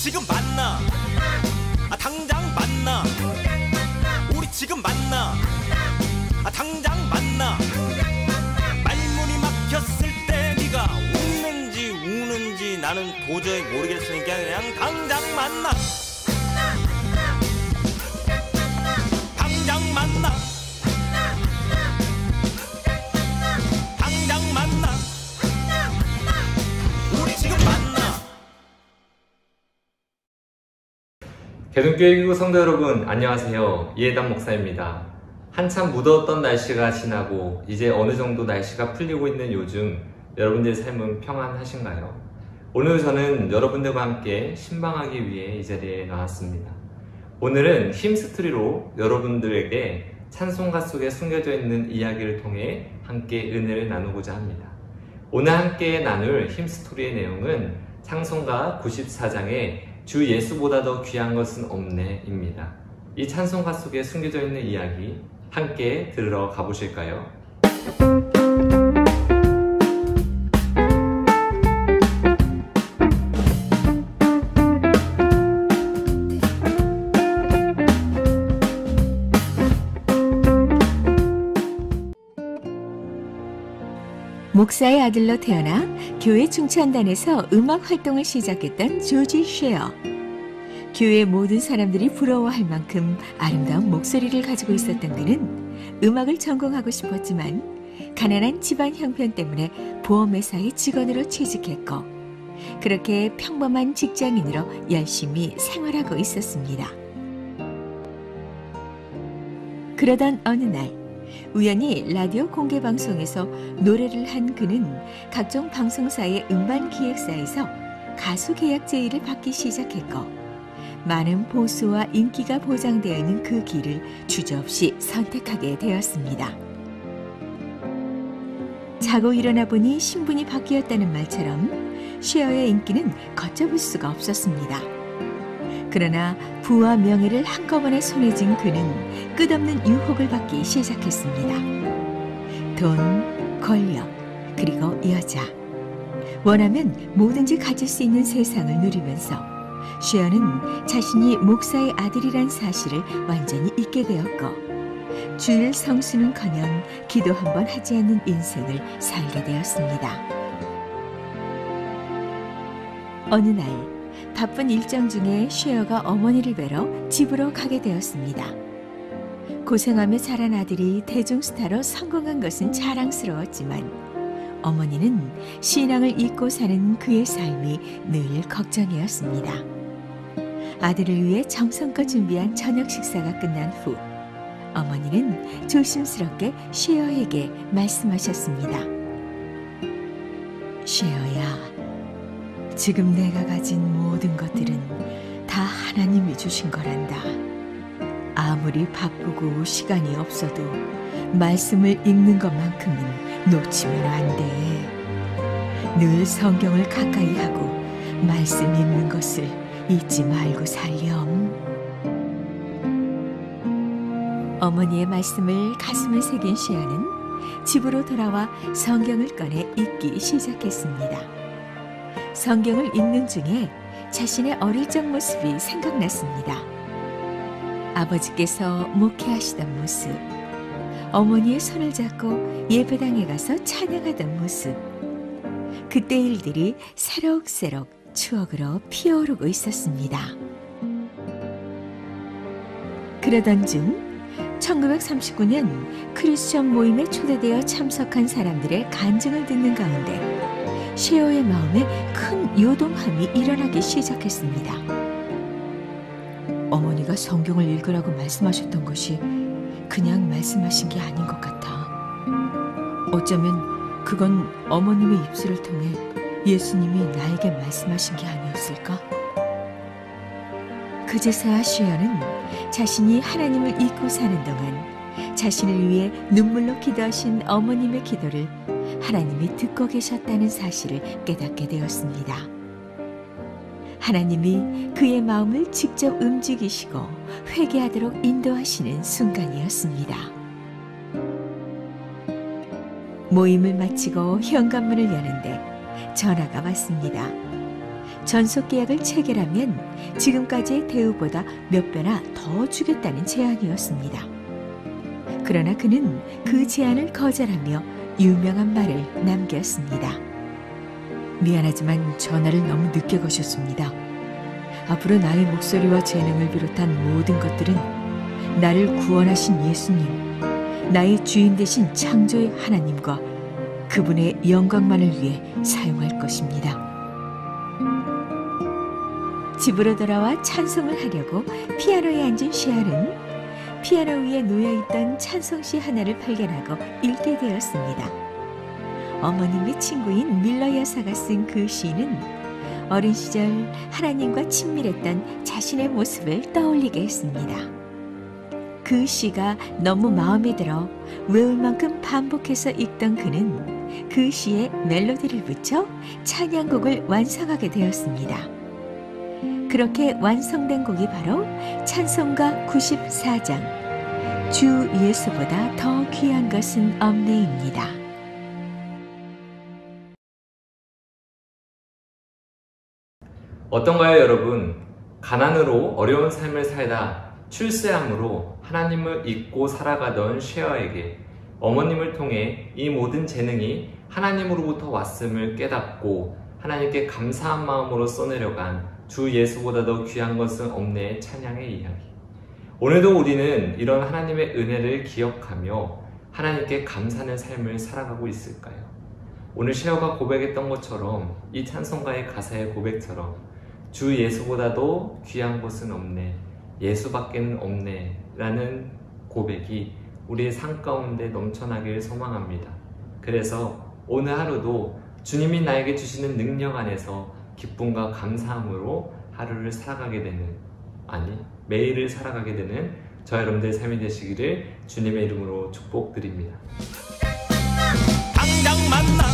지금 만나. 당장 만나. 우리 지금 만나. 당장 만나. 말문이 막혔을 때 네가 웃는지 우는지 나는 도저히 모르겠으니까 그냥 당장 만나. 당장 만나. 당장 만나. 우리 지금 만나. 개동교회기구 성도 여러분, 안녕하세요. 이해담 목사입니다. 한참 무더웠던 날씨가 지나고 이제 어느 정도 날씨가 풀리고 있는 요즘 여러분들의 삶은 평안하신가요? 오늘 저는 여러분들과 함께 신방하기 위해 이 자리에 나왔습니다. 오늘은 힘스토리로 여러분들에게 찬송가 속에 숨겨져 있는 이야기를 통해 함께 은혜를 나누고자 합니다. 오늘 함께 나눌 힘스토리의 내용은 찬송가 94장의 주 예수보다 더 귀한 것은 없네 입니다. 이 찬송가 속에 숨겨져 있는 이야기 함께 들으러 가보실까요? 목사의 아들로 태어나 교회 중창단에서 음악 활동을 시작했던 조지 쉐어. 교회 모든 사람들이 부러워할 만큼 아름다운 목소리를 가지고 있었던 그는 음악을 전공하고 싶었지만 가난한 집안 형편 때문에 보험회사의 직원으로 취직했고 그렇게 평범한 직장인으로 열심히 생활하고 있었습니다. 그러던 어느 날 우연히 라디오 공개방송에서 노래를 한 그는 각종 방송사의 음반기획사에서 가수 계약 제의를 받기 시작했고 많은 보수와 인기가 보장되어 있는 그 길을 주저없이 선택하게 되었습니다. 자고 일어나 보니 신분이 바뀌었다는 말처럼 쉐어의 인기는 걷잡을 수가 없었습니다. 그러나 부와 명예를 한꺼번에 손에 쥔 그는 끝없는 유혹을 받기 시작했습니다. 돈, 권력, 그리고 여자. 원하면 뭐든지 가질 수 있는 세상을 누리면서 쉐어는 자신이 목사의 아들이란 사실을 완전히 잊게 되었고 주일 성수는커녕 기도 한 번 하지 않는 인생을 살게 되었습니다. 어느 날 바쁜 일정 중에 쉐어가 어머니를 뵈러 집으로 가게 되었습니다. 고생하며 자란 아들이 대중스타로 성공한 것은 자랑스러웠지만 어머니는 신앙을 잊고 사는 그의 삶이 늘 걱정이었습니다. 아들을 위해 정성껏 준비한 저녁 식사가 끝난 후 어머니는 조심스럽게 쉐어에게 말씀하셨습니다. 쉐어야, 지금 내가 가진 모든 것들은 다 하나님이 주신 거란다. 아무리 바쁘고 시간이 없어도 말씀을 읽는 것만큼은 놓치면 안 돼. 늘 성경을 가까이 하고 말씀 읽는 것을 잊지 말고 살렴. 어머니의 말씀을 가슴에 새긴 쉐어는 집으로 돌아와 성경을 꺼내 읽기 시작했습니다. 성경을 읽는 중에 자신의 어릴 적 모습이 생각났습니다. 아버지께서 목회하시던 모습, 어머니의 손을 잡고 예배당에 가서 찬양하던 모습, 그때 일들이 새록새록 추억으로 피어오르고 있었습니다. 그러던 중 1939년 크리스천 모임에 초대되어 참석한 사람들의 간증을 듣는 가운데 쉐어의 마음에 큰 요동함이 일어나기 시작했습니다. 어머니가 성경을 읽으라고 말씀하셨던 것이 그냥 말씀하신 게 아닌 것 같아. 어쩌면 그건 어머님의 입술을 통해 예수님이 나에게 말씀하신 게 아니었을까? 그제서야 쉐어는 자신이 하나님을 잊고 사는 동안 자신을 위해 눈물로 기도하신 어머님의 기도를 하나님이 듣고 계셨다는 사실을 깨닫게 되었습니다. 하나님이 그의 마음을 직접 움직이시고 회개하도록 인도하시는 순간이었습니다. 모임을 마치고 현관문을 여는데 전화가 왔습니다. 전속 계약을 체결하면 지금까지의 대우보다 몇 배나 더 주겠다는 제안이었습니다. 그러나 그는 그 제안을 거절하며 유명한 말을 남겼습니다. 미안하지만 전화를 너무 늦게 거셨습니다. 앞으로 나의 목소리와 재능을 비롯한 모든 것들은 나를 구원하신 예수님, 나의 주인 되신 창조의 하나님과 그분의 영광만을 위해 사용할 것입니다. 집으로 돌아와 찬송을 하려고 피아노에 앉은 셰알은 피아노 위에 놓여있던 찬송시 하나를 발견하고 읽게 되었습니다. 어머님의 친구인 밀러 여사가 쓴 그 시는 어린 시절 하나님과 친밀했던 자신의 모습을 떠올리게 했습니다. 그 시가 너무 마음에 들어 외울 만큼 반복해서 읽던 그는 그 시에 멜로디를 붙여 찬양곡을 완성하게 되었습니다. 그렇게 완성된 곡이 바로 찬송가 94장 주 예수보다 더 귀한 것은 없네입니다. 어떤가요, 여러분? 가난으로 어려운 삶을 살다 출세함으로 하나님을 잊고 살아가던 셰어에게 어머님을 통해 이 모든 재능이 하나님으로부터 왔음을 깨닫고 하나님께 감사한 마음으로 써내려간 주 예수보다 더 귀한 것은 없네의 찬양의 이야기. 오늘도 우리는 이런 하나님의 은혜를 기억하며 하나님께 감사하는 삶을 살아가고 있을까요? 오늘 셰어가 고백했던 것처럼 이 찬송가의 가사의 고백처럼 주 예수보다도 귀한 것은 없네, 예수밖에는 없네 라는 고백이 우리의 삶 가운데 넘쳐나길 소망합니다. 그래서 오늘 하루도 주님이 나에게 주시는 능력 안에서 기쁨과 감사함으로 하루를 살아가게 되는, 아니 매일을 살아가게 되는 저 여러분들의 삶이 되시기를 주님의 이름으로 축복드립니다. 당장 만나